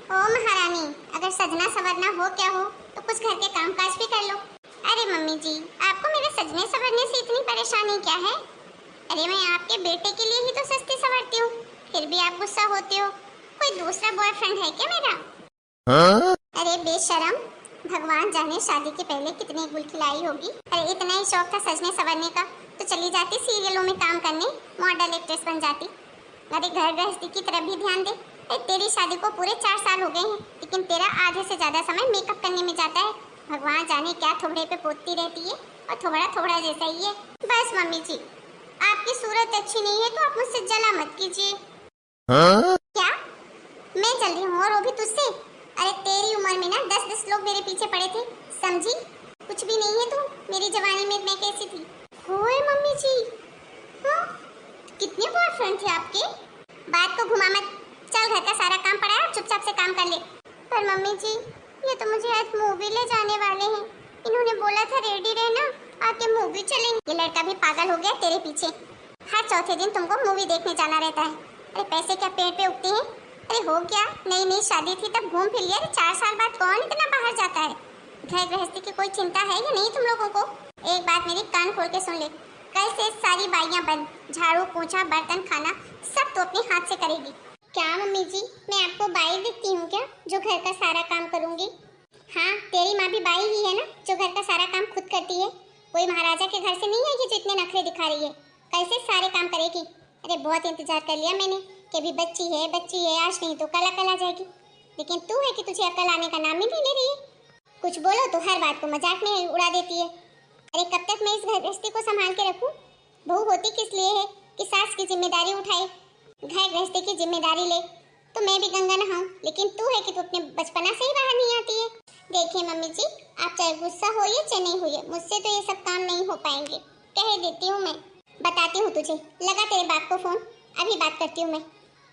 ओ महारानी, अगर सजना संवरना हो क्या हो तो कुछ घर के कामकाज भी कर लो। अरे मम्मी जी, आपको मेरे सजने संवरने से इतनी परेशानी क्या है? अरे मैं आपके बेटे के लिए ही तो सजती संवरती हूँ, फिर भी आप गुस्सा होते हो। कोई दूसरा बॉयफ्रेंड है क्या मेरा? हाँ? अरे बेशरम, भगवान जाने शादी के पहले कितनी गुल खिलाई होगी। अरे इतना ही शौक था सजने संवरने का तो चली जाती सीरियलों में काम करने, मॉडल एक्ट्रेस बन जाती। अरे घर गृहस्थी की तरफ भी ध्यान दे। तेरी शादी को पूरे 4 साल हो गए हैं, लेकिन तेरा आधे से ज्यादा समय मेकअप करने में जाता है। भगवान जाने क्या थोबड़े पे पोतती रहती है, और थोबड़ा थोबड़ा जैसा ही है। बस मम्मी जी, आपकी सूरत अच्छी नहीं है तो आप मुझसे जला मत कीजिए। हाँ? क्या मैं जल रही हूँ और वो भी तुझसे? अरे तेरी उम्र में ना 10-10 लोग मेरे पीछे पड़े थे, समझी? कुछ भी नहीं है तू। मेरी जवानी में मैं कैसी थी? ओए मम्मी जी, हाँ? कितने बॉयफ्रेंड थे आपके? बात को घुमा मत, चल घर का सारा काम पड़ा है, चुपचाप से काम कर ले। पर मम्मी जी, ये तो मुझे आज मूवी ले जाने वाले हैं। इन्होंने बोला था रेडी रहना, आके मूवी चलेंगे। ये लड़का भी पागल हो गया तेरे पीछे। हर चौथे दिन तुमको मूवी देखने जाना रहता है। अरे पैसे क्या पेट पे उगते हैं? अरे हो क्या, नई नई शादी थी तब घूम फिर लिया। 4 साल बाद कौन इतना बाहर जाता है? घर गृहस्थी की कोई चिंता है या नहीं तुम लोगों को? एक बात मेरी कान खोल के सुन ले, कल से सारी बाइयां बंद। झाड़ू पोछा बर्तन खाना सब तो अपने हाथ से करेगी। क्या मम्मी जी, मैं आपको बाई दिखती हूँ क्या, जो घर का सारा काम करूँगी? हाँ, तेरी माँ भी बाई ही है ना, जो घर का सारा काम खुद करती है। कोई महाराजा के घर से नहीं है कि जो इतने नखरे दिखा रही है। कैसे सारे काम करेगी? अरे बहुत इंतजार कर लिया मैंने कि अभी बच्ची है आज नहीं तो कल अकल आ जाएगी। लेकिन तू है कि तुझे अकल आने का नाम ही नहीं ले रही है। कुछ बोलो तो हर बात को मजाक में उड़ा देती है। अरे कब तक मैं इस घर गृहस्थी को संभाल के रखूं? बहू होती किस लिए है कि सास की जिम्मेदारी उठाए, घर गृहस्थी की जिम्मेदारी ले। तो मैं भी गंगा नहाऊं, लेकिन तू है कि तू अपने बचपना से ही बाहर नहीं आती है। देखिए मम्मी जी, आप चाहे गुस्सा होइए चाहे नहीं होइए, मुझसे तो ये सब काम नहीं हो पाएंगे, कह देती हूँ मैं। बताती हूँ तुझे, लगा तेरे बाप को फोन, अभी बात करती हूँ मैं।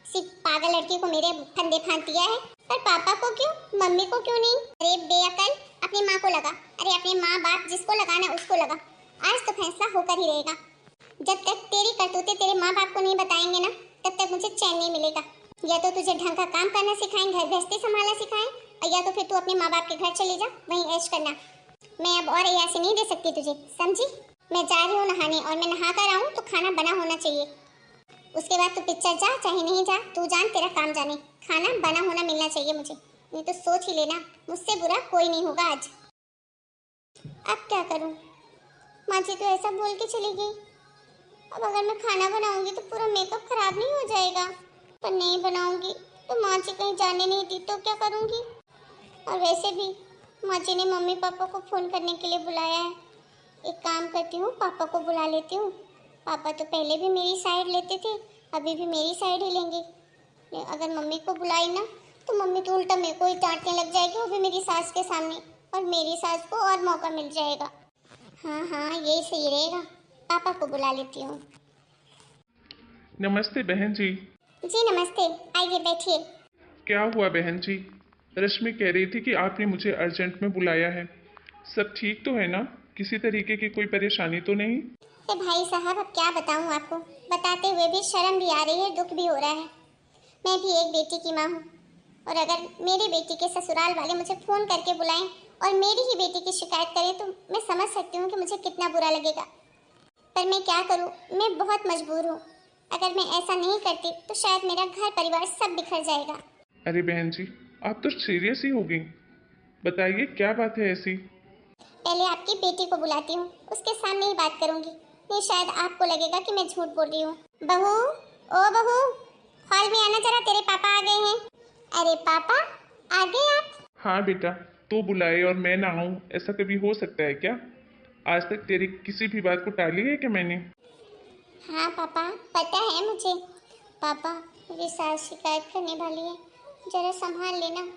सिर्फ पागल लड़की को मेरे फंदे फांद दिया है, पर पापा को क्यों, मम्मी को क्यों नहीं? अरे बेअकल, अपनी माँ को लगा। अरे अपने माँ बाप जिसको लगाना उसको लगा। आज तो फैसला होकर ही रहेगा। जब तक तेरी करतूतें तेरे माँ बाप को नहीं बताएंगे ना, तब तक मुझे चैन नहीं मिलेगा। या तो तुझे ढंग का काम करना सिखाएं, घर गृहस्थी संभालना सिखाएं, और या तो फिर तू अपने माँ बाप के घर चले जा, वहीं ऐश करना। मैं अब और ऐसे नहीं दे सकती तुझे, समझी? मैं जा रही हूँ नहाने, और मैं नहा कर आऊँ तो खाना बना होना चाहिए। उसके बाद तू पिक्चर जा चाहे नहीं जा, तू जान तेरा काम जाने। खाना बना होना मिलना चाहिए मुझे, नहीं तो सोच ही लेना, मुझसे बुरा कोई नहीं होगा आज। अब क्या करूँ? माँ जी तो ऐसा बोल के चली गई। अब अगर मैं खाना बनाऊंगी तो पूरा मेकअप खराब नहीं हो जाएगा? पर नहीं बनाऊंगी तो माँ जी कहीं जाने नहीं दी तो क्या करूंगी? और वैसे भी माँ जी ने मम्मी पापा को फोन करने के लिए बुलाया है। एक काम करती हूँ, पापा को बुला लेती हूँ। पापा तो पहले भी मेरी साइड लेते थे, अभी भी मेरी साइड ही लेंगे। अगर मम्मी को बुलाई ना तो मम्मी तो उल्टा मेरे को ही डांटने लग जाएगी, वो भी मेरी सास के सामने, और मेरी सास को और मौका मिल जाएगा। हाँ हाँ, यही सही रहेगा, पापा को बुला लेती हूँ। नमस्ते बहन जी। जी नमस्ते, आइए बैठिए। क्या हुआ बहन जी? रश्मि कह रही थी कि आपने मुझे अर्जेंट में बुलाया है। सब ठीक तो है ना? किसी तरीके की कोई परेशानी तो नहीं? अरे भाई साहब, अब क्या बताऊँ आपको, बताते हुए भी शर्म भी आ रही है, दुख भी हो रहा है। मैं भी एक बेटी की माँ हूँ, और अगर मेरी बेटी के ससुराल वाले मुझे फ़ोन करके बुलाएं और मेरी ही बेटी की शिकायत करें तो मैं समझ सकती हूँ कि मुझे कितना बुरा लगेगा। पर मैं क्या करूँ, मैं बहुत मजबूर हूँ। अगर मैं ऐसा नहीं करती तो शायद मेरा घर परिवार सब बिखर जाएगा। अरे बहन जी, आप तो सीरियस ही हो गई। बताइए क्या बात है ऐसी? पहले आपकी बेटी को बुलाती हूँ, उसके सामने ही बात करूँगी, नहीं शायद आपको लगेगा कि मैं झूठ बोल रही हूँ। बहू, ओ बहू, हॉल में आना जरा, तेरे पापा आ गए हैं। अरे पापा, आ गए आप? हाँ बेटा, तो बुलाए और मैं ना आऊँ, ऐसा कभी हो सकता है क्या? आज तक तेरी किसी भी बात को टाली है क्या मैंने? हाँ पापा, पता है मुझे। पापा, मेरी सास शिकायत करने वाली है, जरा संभाल लेना।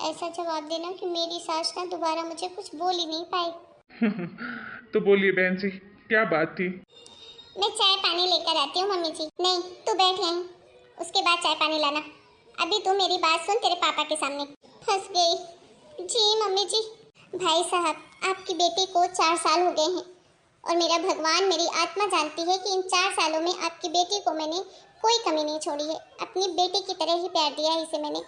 ऐसा जवाब देना कि मेरी सास ना दोबारा मुझे कुछ बोल ही नहीं पाए। तो बोलिए बहन जी, क्या बात थी? मैं चाय पानी लेकर आती हूँ मम्मी जी। नहीं, तू बैठ यहीं, उसके बाद चाय पानी लाना। अभी तू मेरी बात सुन, तेरे पापा के सामने। फंस गई जी मम्मी जी। भाई साहब, आपकी बेटी को 4 साल हो गए हैं, और मेरा भगवान, मेरी आत्मा जानती है कि इन 4 सालों में आपकी बेटी को मैंने कोई कमी नहीं छोड़ी है। अपनी बेटी की तरह ही प्यार दिया है इसे मैंने।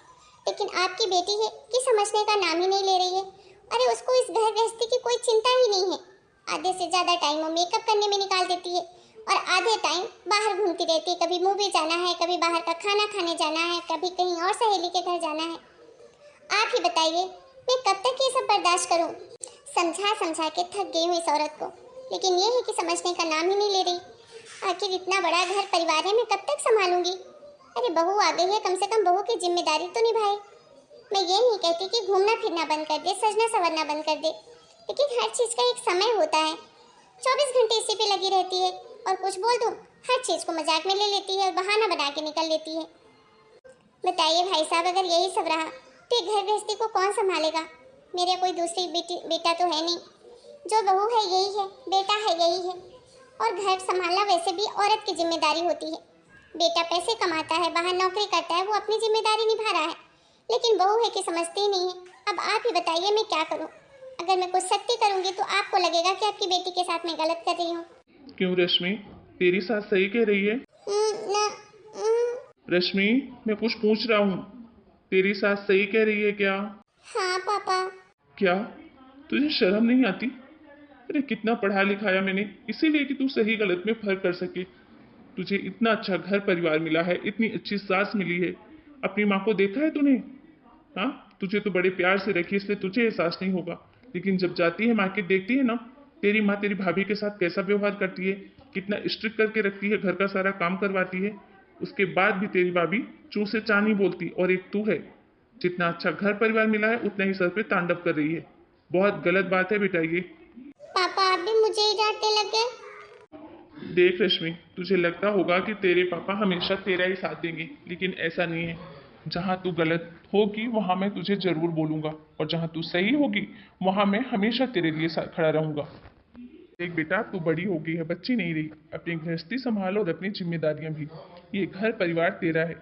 लेकिन आपकी बेटी है कि समझने का नाम ही नहीं ले रही है। अरे उसको इस घर गृहस्थी की कोई चिंता ही नहीं है। आधे से ज़्यादा टाइम वो मेकअप करने में निकाल देती है और आधे टाइम बाहर घूमती रहती है। कभी मूवी जाना है, कभी बाहर का खाना खाने जाना है, कभी कहीं और सहेली के घर जाना है। आप ही बताइए मैं कब तक ये सब बर्दाश्त करूं? समझा समझा के थक गई हूँ इस औरत को, लेकिन ये है कि समझने का नाम ही नहीं ले रही। आखिर इतना बड़ा घर परिवार है, मैं कब तक संभालूंगी? अरे बहू आ गई है, कम से कम बहू की जिम्मेदारी तो निभाए। मैं ये नहीं कहती कि घूमना फिरना बंद कर दे, सजना संवरना बंद कर दे, लेकिन हर चीज़ का एक समय होता है। 24 घंटे इसी पे लगी रहती है और कुछ बोल दूँ हर चीज़ को मजाक में ले लेती है और बहाना बना के निकल लेती है। बताइए भाई साहब, अगर यही सब रहा तो घर गृहस्थी को कौन संभालेगा? मेरे कोई दूसरी बेटा तो है नहीं, जो बहू है यही है, बेटा है यही है। और घर संभालना वैसे भी औरत की जिम्मेदारी होती है। बेटा पैसे कमाता है, बाहर नौकरी करता है, वो अपनी जिम्मेदारी निभा रहा है, लेकिन बहू है कि समझती ही नहीं है। अब आप ही बताइए मैं क्या करूं? अगर मैं कुछ सख्ती करूंगी तो आपको लगेगा कि आपकी बेटी के साथ मैं गलत कर रही हूँ। क्यों रश्मि, तेरी सास सही कह रही है? रश्मि, मैं कुछ पूछ रहा हूँ, तेरी सास सही कह रही है क्या? हाँ पापा। क्या तुझे शर्म नहीं आती? अरे कितना पढ़ा लिखाया मैंने, इसीलिए कि तू सही गलत में फर्क कर सके। तुझे इतना अच्छा घर परिवार मिला है, इतनी अच्छी सास मिली है। अपनी माँ को देखा है तूने? हाँ, तुझे तो बड़े प्यार से रखी, इसलिए तुझे एहसास नहीं होगा, लेकिन जब जाती है मार्केट देखती है ना, तेरी माँ तेरी भाभी के साथ कैसा व्यवहार करती है, कितना स्ट्रिक्ट करके रखती है, घर का सारा काम करवाती है। उसके बाद भी तेरी भाभी चूँ से चा नहीं बोलती, और एक तू है, जितना अच्छा घर परिवार मिला है उतना ही सर पे तांडव कर रही है। बहुत गलत बात है बेटा ये। पापा आप भी मुझे ही डांटने लगे। देख रश्मि, तुझे लगता होगा कि तेरे पापा हमेशा तेरा ही साथ देंगे, लेकिन ऐसा नहीं है। जहाँ तू गलत होगी वहाँ मैं तुझे जरूर बोलूँगा, और जहाँ तू सही होगी वहाँ मैं हमेशा तेरे लिए खड़ा रहूँगा। देख बेटा, तू बड़ी हो गई है, बच्ची नहीं रही। अपनी गृहस्थी संभाल और अपनी जिम्मेदारियाँ भी। ये घर परिवार तेरा है,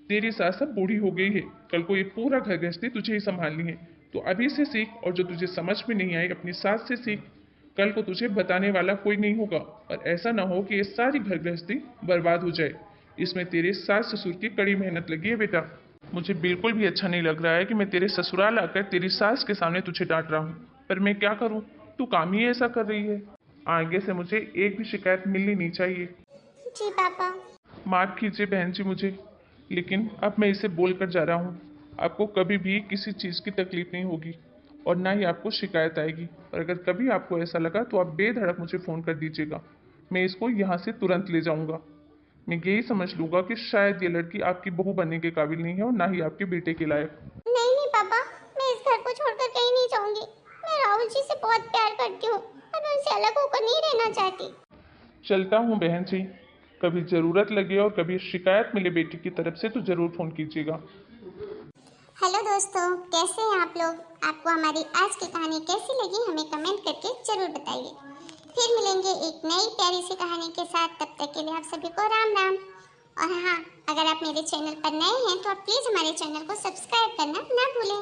तेरी सास अब बूढ़ी हो गई है, कल को ये पूरा घर गृहस्थी तुझे ही संभालनी है। तो अभी से सीख, और जो तुझे समझ में नहीं आई अपनी सास से सीख। कल को तुझे बताने वाला कोई नहीं होगा, और ऐसा ना हो कि ये सारी घर गृहस्थी बर्बाद हो जाए। इसमें तेरे सास ससुर की कड़ी मेहनत लगी है बेटा। मुझे बिल्कुल भी अच्छा नहीं लग रहा है कि मैं तेरे ससुराल आकर तेरी सास के सामने तुझे डांट रहा हूँ, पर मैं क्या करूँ, तू काम ही ऐसा कर रही है। आगे से मुझे एक भी शिकायत मिलनी नहीं चाहिए। जी पापा। माफ कीजिए बहन जी मुझे, लेकिन अब मैं इसे बोल कर जा रहा हूँ। आपको कभी भी किसी चीज़ की तकलीफ नहीं होगी, और ना ही आपको शिकायत आएगी। और अगर कभी आपको ऐसा लगा तो आप बेधड़क मुझे फ़ोन कर दीजिएगा, मैं इसको यहाँ से तुरंत ले जाऊँगा। मैं यही समझ लूँगा कि शायद ये लड़की आपकी बहू बनने के काबिल नहीं है, और ना ही आपके बेटे के लायक। नहीं नहीं पापा, मैं इस घर को छोड़कर कहीं नहीं जाऊंगी। मैं राहुल जी से बहुत प्यार करती हूँ और मैं उनसे अलग होकर नहीं रहना चाहती। चलता हूँ बहन जी, कभी ज़रूरत लगे और कभी शिकायत मिले बेटी की तरफ से तो ज़रूर फ़ोन कीजिएगा। हेलो दोस्तों, कैसे हैं आप लोग? आपको हमारी आज की कहानी कैसी लगी हमें कमेंट करके जरूर बताइए। फिर मिलेंगे एक नई प्यारी सी कहानी के साथ। तब तक के लिए आप सभी को राम राम। और हाँ, अगर आप मेरे चैनल पर नए हैं तो आप प्लीज़ हमारे चैनल को सब्सक्राइब करना ना भूलें।